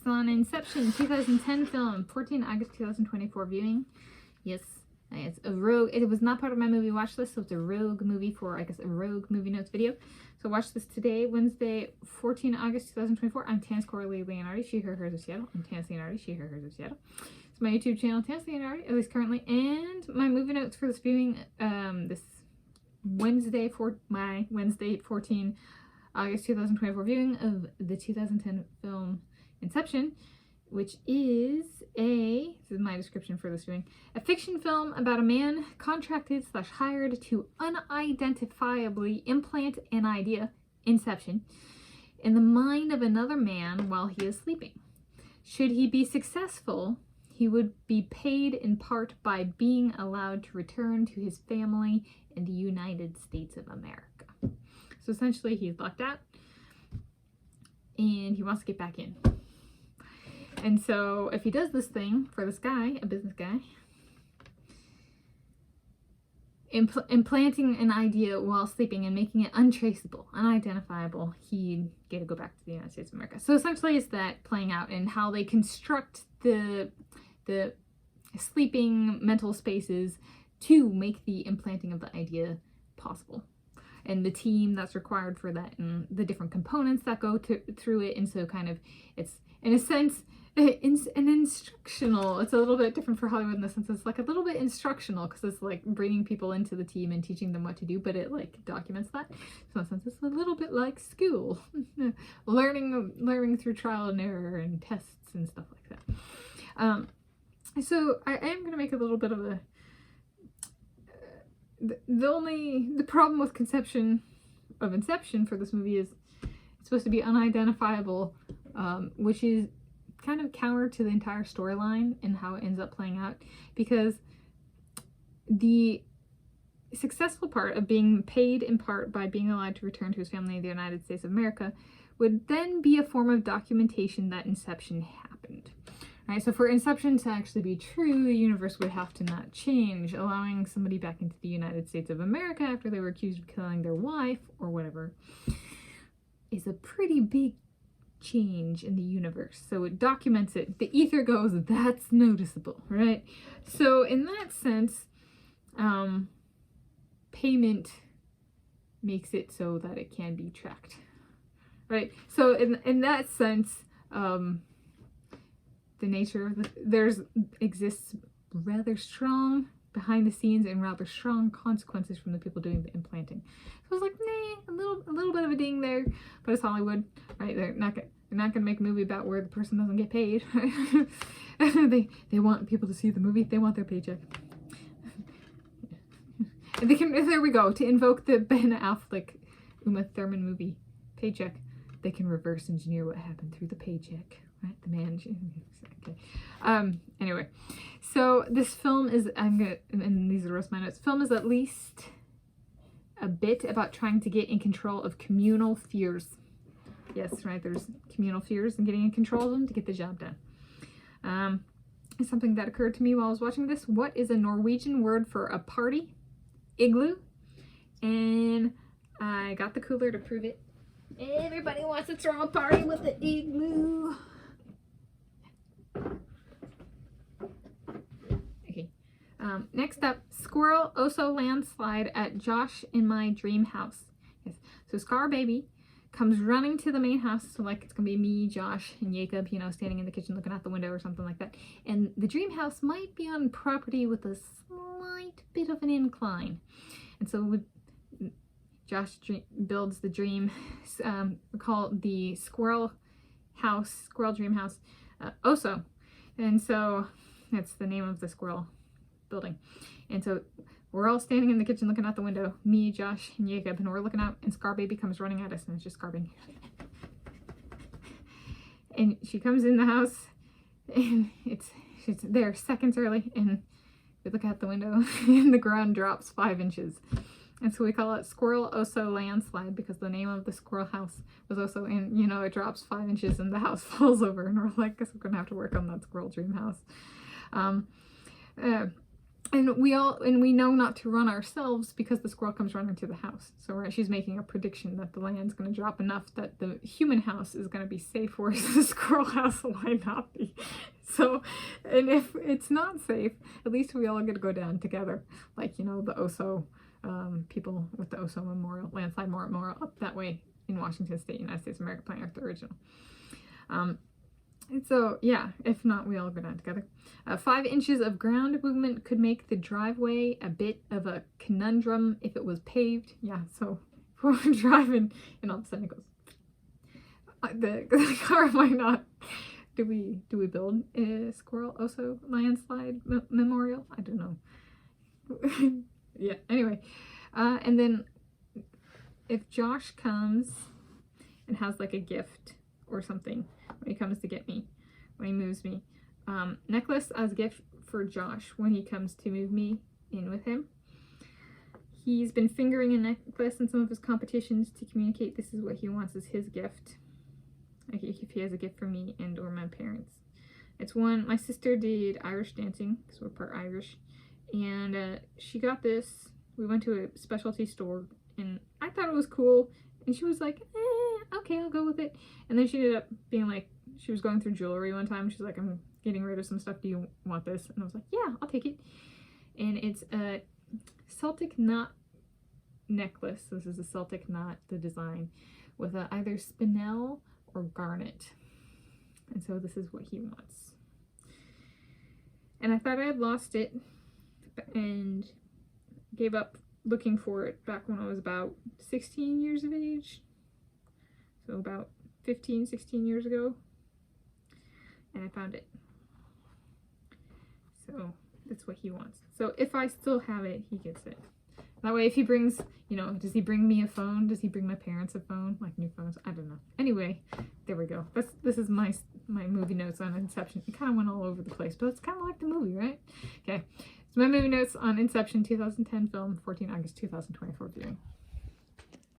on Inception, 2010 film, 14 August 2024 viewing. Yes, it's a rogue. It was not part of my movie watch list, so it's a rogue movie for, I guess, a rogue movie notes video. So watch this today, Wednesday, 14 August 2024. I'm Tanis Coralee Leonhardi, she, her, hers of Seattle. I'm Tanis Leonhardi, she, her, hers of Seattle. It's my YouTube channel, Tanis Leonhardi, at least currently, and my movie notes for this viewing, this Wednesday, my Wednesday, 14 August 2024 viewing of the 2010 film Inception, which is this is my description for this viewing, a fiction film about a man contracted / hired to unidentifiably implant an idea, Inception, in the mind of another man while he is sleeping. Should he be successful, he would be paid in part by being allowed to return to his family in the United States of America. So essentially he's locked out and he wants to get back in. And so if he does this thing for this guy, a business guy, implanting an idea while sleeping and making it untraceable, unidentifiable, he'd get to go back to the United States of America. So essentially it's that playing out and how they construct the sleeping mental spaces to make the implanting of the idea possible. And the team that's required for that and the different components that go through it. And so kind of, it's in a sense, an instructional, it's a little bit different for Hollywood in the sense it's like a little bit instructional because it's like bringing people into the team and teaching them what to do, but it like documents that. So in a sense it's a little bit like school, learning through trial and error and tests and stuff like that. So I am going to make a little bit of a, the problem with conception of Inception for this movie is it's supposed to be unidentifiable, which is kind of counter to the entire storyline and how it ends up playing out, because the successful part of being paid in part by being allowed to return to his family in the United States of America would then be a form of documentation that Inception happened. Right, so for Inception to actually be true, the universe would have to not change, allowing somebody back into the United States of America after they were accused of killing their wife or whatever is a pretty big change in the universe. So it documents it. The ether goes, that's noticeable, right? So in that sense, payment makes it so that it can be tracked, right? So in that sense, the nature of exists rather strong behind the scenes and rather strong consequences from the people doing the implanting. So I was like, nah, a little bit of a ding there, but it's Hollywood, right? They're not gonna make a movie about where the person doesn't get paid. Right? they want people to see the movie. They want their paycheck. And they can. There we go. To invoke the Ben Affleck Uma Thurman movie, Paycheck, they can reverse engineer what happened through the paycheck. Right, the manager. Okay. Anyway, so this film is, and these are the rest of my notes. Film is at least a bit about trying to get in control of communal fears. Yes, right. There's communal fears and getting in control of them to get the job done. It's something that occurred to me while I was watching this. What is a Norwegian word for a party? Igloo. And I got the cooler to prove it. Everybody wants to throw a party with the igloo. Okay. Next up, squirrel oso landslide at Josh in my dream house. Yes. So Scar Baby comes running to the main house. So like it's gonna be me, Josh, and Jacob, you know, standing in the kitchen looking out the window or something like that. And the dream house might be on property with a slight bit of an incline. And so Josh builds the dream, we call it the squirrel dream house, Oso. And so that's the name of the squirrel building. And so we're all standing in the kitchen looking out the window, me, Josh, and Jacob, and we're looking out, and Scar Baby comes running at us, and it's just Scar Baby. And she comes in the house, and she's there seconds early, and we look out the window, and the ground drops 5 inches. And so we call it Squirrel Oso Landslide because the name of the squirrel house was also in, you know, it drops 5 inches and the house falls over. And we're like, guess we're going to have to work on that squirrel dream house. And we know not to run ourselves because the squirrel comes running to the house. So she's making a prediction that the land's going to drop enough that the human house is going to be safe, whereas the squirrel house might not be. So, and if it's not safe, at least we all get to go down together. Like, you know, the Oso people with the Oso Memorial, Landslide Memorial up that way in Washington State, United States, America, Planet Earth, the original. And so, yeah, if not, we all go down together. 5 inches of ground movement could make the driveway a bit of a conundrum if it was paved. Yeah, so if we're driving and all of a sudden it goes, the car might not. Do we build a squirrel Oso landslide memorial? I don't know. Yeah, anyway. And then if Josh comes and has like a gift or something when he comes to get me, when he moves me, necklace as a gift for Josh when he comes to move me in with him. He's been fingering a necklace in some of his competitions to communicate this is what he wants as his gift. Like if he has a gift for me and or my parents. It's one, my sister did Irish dancing, because we're part Irish, and she got this. We went to a specialty store, and I thought it was cool, and she was like, okay, I'll go with it. And then she ended up being like, she was going through jewelry one time, she's like, I'm getting rid of some stuff, do you want this? And I was like, yeah, I'll take it. And it's a Celtic knot necklace. This is a Celtic knot, the design, with either spinel or garnet. And so this is what he wants. And I thought I had lost it and gave up looking for it back when I was about 16 years of age. So about 15, 16 years ago. And I found it. So that's what he wants. So if I still have it, he gets it. That way if he brings, you know, does he bring me a phone? Does he bring my parents a phone? Like new phones? I don't know. Anyway, there we go. This is my movie notes on Inception. It kind of went all over the place, but it's kind of like the movie, right? Okay. So my movie notes on Inception 2010 film, 14 August 2024 viewing.